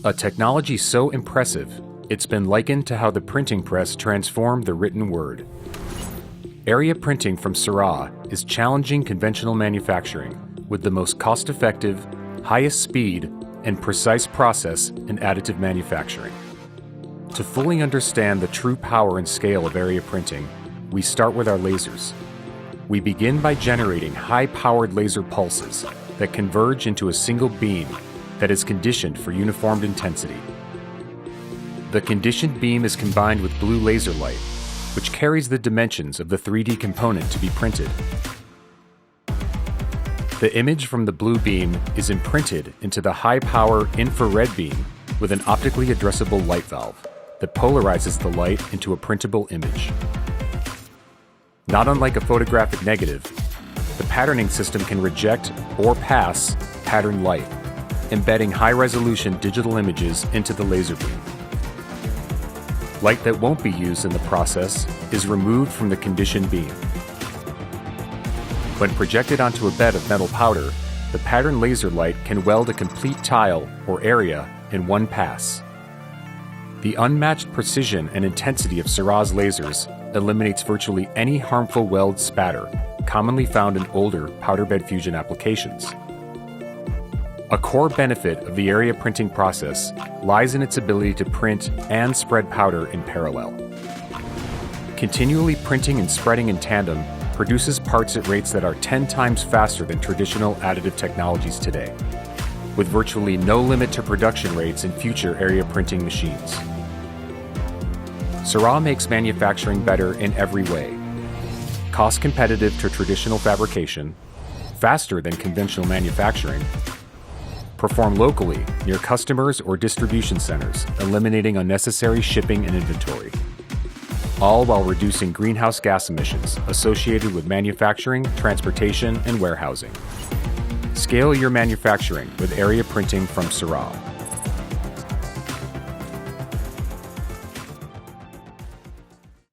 A technology so impressive, it's been likened to how the printing press transformed the written word. Area printing from Seurat is challenging conventional manufacturing with the most cost-effective, highest speed, and precise process in additive manufacturing. To fully understand the true power and scale of area printing, we start with our lasers. We begin by generating high-powered laser pulses that converge into a single beam that is conditioned for uniformed intensity. The conditioned beam is combined with blue laser light, which carries the dimensions of the 3D component to be printed. The image from the blue beam is imprinted into the high-power infrared beam with an optically addressable light valve that polarizes the light into a printable image. Not unlike a photographic negative, the patterning system can reject or pass patterned light, embedding high-resolution digital images into the laser beam. Light that won't be used in the process is removed from the conditioned beam. When projected onto a bed of metal powder, the patterned laser light can weld a complete tile or area in one pass. The unmatched precision and intensity of Seurat's lasers eliminates virtually any harmful weld spatter commonly found in older powder bed fusion applications. A core benefit of the area printing process lies in its ability to print and spread powder in parallel. Continually printing and spreading in tandem produces parts at rates that are 10 times faster than traditional additive technologies today, with virtually no limit to production rates in future area printing machines. Seurat makes manufacturing better in every way. Cost competitive to traditional fabrication, faster than conventional manufacturing, perform locally near customers or distribution centers, eliminating unnecessary shipping and inventory, all while reducing greenhouse gas emissions associated with manufacturing, transportation, and warehousing. Scale your manufacturing with area printing from Seurat.